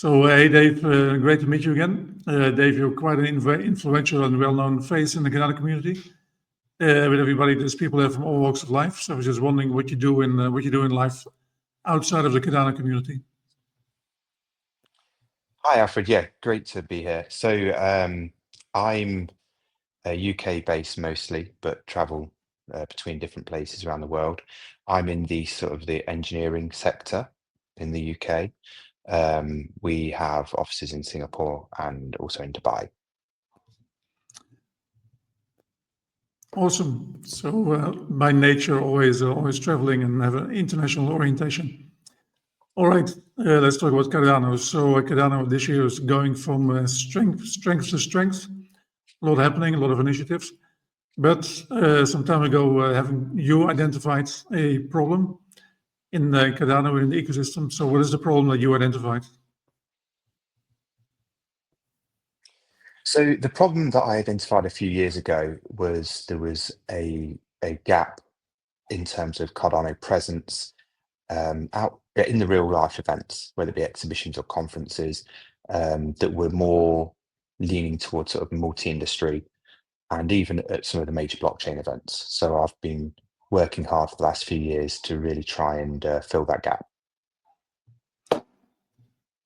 So, hey, Dave, great to meet you again. Dave, you're quite an influential and well-known face in the Cardano community. With everybody, there's people there from all walks of life. So I was just wondering what you do in life outside of the Cardano community. Hi, Alfred. Yeah, great to be here. So, I'm UK based mostly, but travel between different places around the world. I'm in the sort of the engineering sector in the UK. We have offices in Singapore and also in Dubai. Awesome. So, by nature, always traveling and have an international orientation. All right, let's talk about Cardano. So, Cardano this year is going from strength to strength. A lot happening, a lot of initiatives. But some time ago, having you identified a problem in Cardano in the ecosystem. So, what is the problem that you identified? So the problem that I identified a few years ago was there was a gap in terms of Cardano presence out in the real life events, whether it be exhibitions or conferences, that were more leaning towards sort of multi-industry and even at some of the major blockchain events. So I've been working hard for the last few years to really try and fill that gap.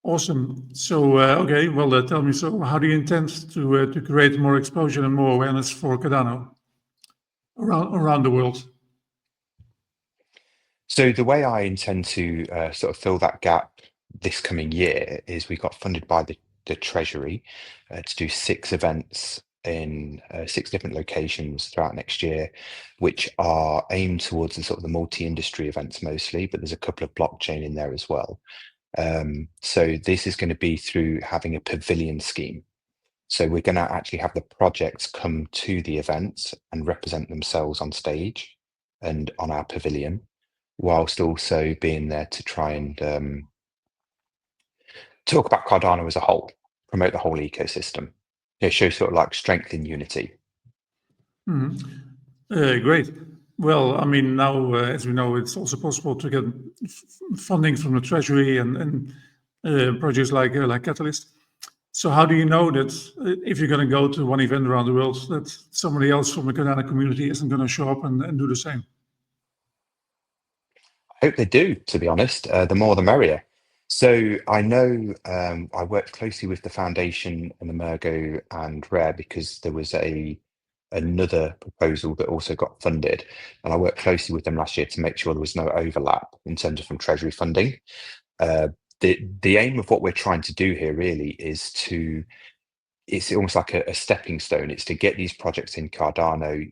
Awesome. So, okay, well, tell me, so how do you intend to create more exposure and more awareness for Cardano around the world? So the way I intend to sort of fill that gap this coming year is we got funded by the Treasury to do 6 events in 6 different locations throughout next year, which are aimed towards the sort of the multi-industry events mostly, but there's a couple of blockchain in there as well. So this is going to be through having a pavilion scheme. So we're going to actually have the projects come to the events and represent themselves on stage and on our pavilion, whilst also being there to try and talk about Cardano as a whole, promote the whole ecosystem. It shows sort of like strength in unity. Mhm. Great. Well, I mean, now, as we know, it's also possible to get funding from the Treasury and projects like Catalyst. So how do you know that if you're going to go to one event around the world, that somebody else from the Cardano community isn't going to show up and do the same? I hope they do, to be honest. The more the merrier. So I know I worked closely with the foundation and the Mergo and Rare because there was another proposal that also got funded, and I worked closely with them last year to make sure there was no overlap in terms of from Treasury funding. The aim of what we're trying to do here really is it's almost like a stepping stone. It's to get these projects in Cardano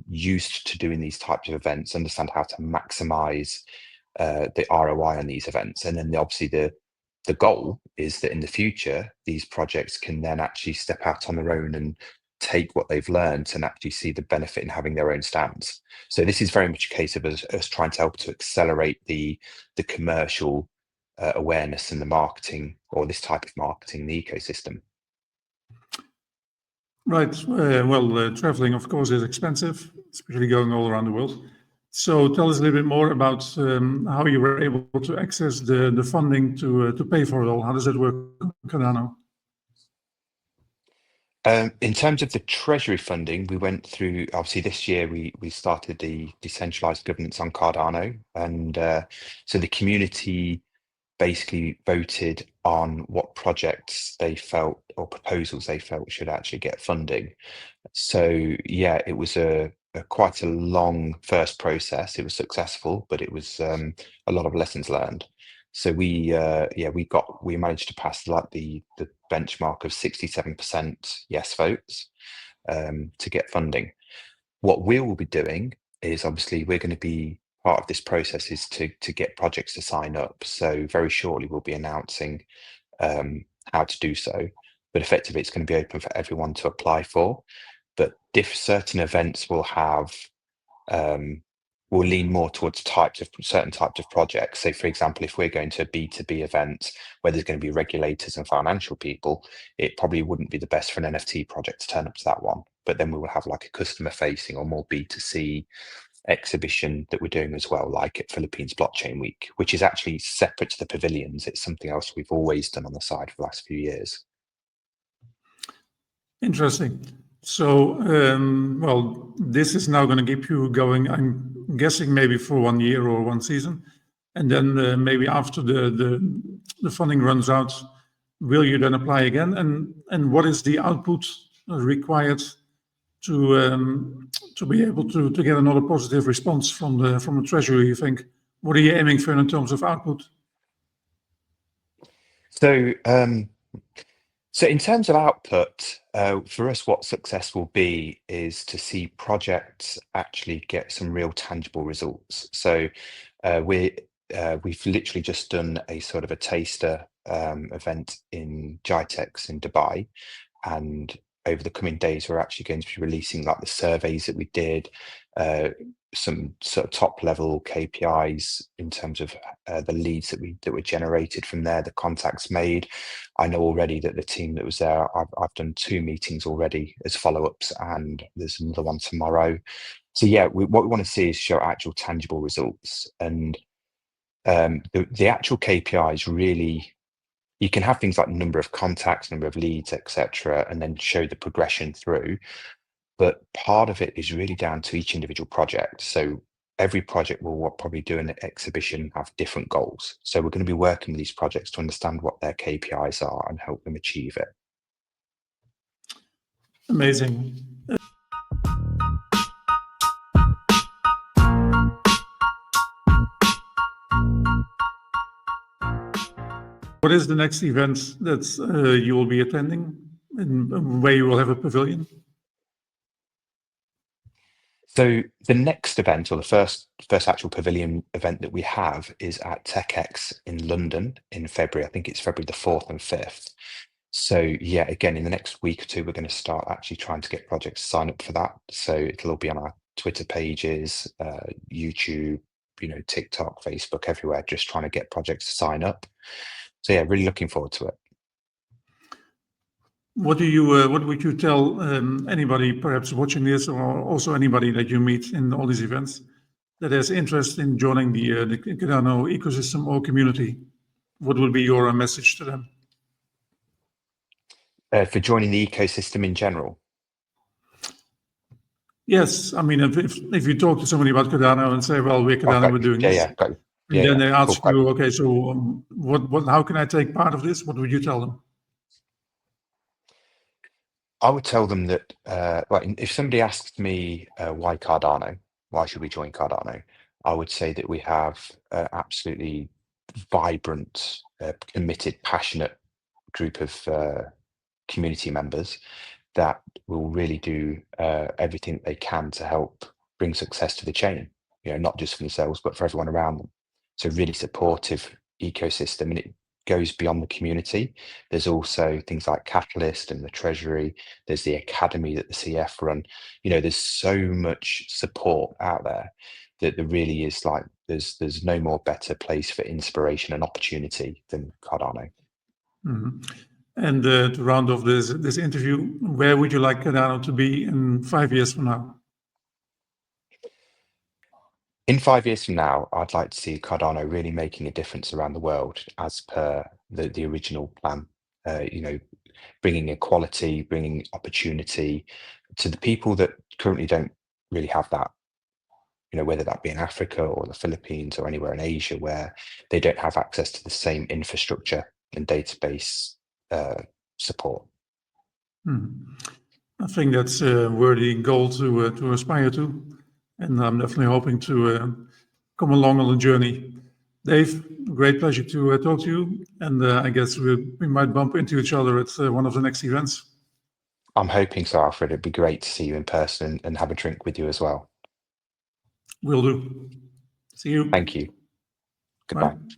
used to doing these types of events, understand how to maximize the ROI on these events. And then obviously the goal is that in the future, these projects can then actually step out on their own and take what they've learned and actually see the benefit in having their own stands. So this is very much a case of us trying to help to accelerate the commercial awareness and the marketing, or this type of marketing in the ecosystem. Right. Well, traveling, of course, is expensive, especially going all around the world. So tell us a little bit more about how you were able to access the funding to pay for it all. How does that work, Cardano? In terms of the Treasury funding, we went through, obviously this year we started the decentralized governance on Cardano. And so the community basically voted on what projects they felt or proposals they felt should actually get funding. So yeah, it was quite a long first process. It was successful, but it was a lot of lessons learned. So we managed to pass like the benchmark of 67% yes votes to get funding. What we will be doing is obviously we're going to be part of this process is to get projects to sign up. So very shortly we'll be announcing how to do so. But effectively, it's going to be open for everyone to apply for. But certain events will have will lean more towards certain types of projects. So, for example, if we're going to a B2B event where there's going to be regulators and financial people, it probably wouldn't be the best for an NFT project to turn up to that one. But then we will have like a customer facing or more B2C exhibition that we're doing as well, like at Philippines Blockchain Week, which is actually separate to the pavilions. It's something else we've always done on the side for the last few years. Interesting. So, well, this is now going to keep you going, I'm guessing maybe for 1 year or 1 season. And then maybe after the funding runs out, will you then apply again? And what is the output required to be able to get another positive response from the Treasury, you think? What are you aiming for in terms of output? So, so in terms of output, for us, what success will be is to see projects actually get some real tangible results. So we've literally just done a sort of a taster event in GITEX in Dubai, and over the coming days, we're actually going to be releasing like the surveys that we did, some sort of top level KPIs in terms of the leads that were generated from there, the contacts made. I know already that the team that was there, I've done 2 meetings already as follow-ups, and there's another one tomorrow. So yeah, what we want to see is show actual tangible results, and the actual KPIs really. You can have things like number of contacts, number of leads, etc., and then show the progression through. But part of it is really down to each individual project. So every project will probably do an exhibition, have different goals. So we're going to be working with these projects to understand what their KPIs are and help them achieve it. Amazing. What is the next event that you will be attending and where you will have a pavilion? So the next event, or the first actual pavilion event that we have, is at TechX in London in February. I think it's February the 4th and 5th. So yeah, again, in the next week or two, we're going to start actually trying to get projects to sign up for that. So it'll all be on our Twitter pages, YouTube, TikTok, Facebook, everywhere, just trying to get projects to sign up. So yeah, really looking forward to it. What would you tell anybody perhaps watching this, or also anybody that you meet in all these events, that has interest in joining the Cardano ecosystem or community? What would be your message to them? For joining the ecosystem in general? Yes, I mean, if you talk to somebody about Cardano and say, well, we're Cardano, we're doing this. Yeah, got you. And then they ask you, okay, so how can I take part of this? What would you tell them? I would tell them that, if somebody asks me why Cardano, why should we join Cardano? I would say that we have absolutely vibrant, committed, passionate group of community members that will really do everything they can to help bring success to the chain, not just for themselves, but for everyone around them. So really supportive ecosystem, and it goes beyond the community. There's also things like Catalyst and the Treasury. There's the Academy that the CF run. There's so much support out there that there really is there's no more better place for inspiration and opportunity than Cardano. Mm-hmm. And to round off this interview, where would you like Cardano to be in 5 years from now? In 5 years from now, I'd like to see Cardano really making a difference around the world as per the original plan. Bringing equality, bringing opportunity to the people that currently don't really have that. Whether that be in Africa or the Philippines or anywhere in Asia where they don't have access to the same infrastructure and database support. I think that's a worthy goal to aspire to, and I'm definitely hoping to come along on the journey. Dave, great pleasure to talk to you, and I guess we might bump into each other at one of the next events. I'm hoping so, Alfred. It'd be great to see you in person and have a drink with you as well. Will do. See you. Thank you. Goodbye. Bye.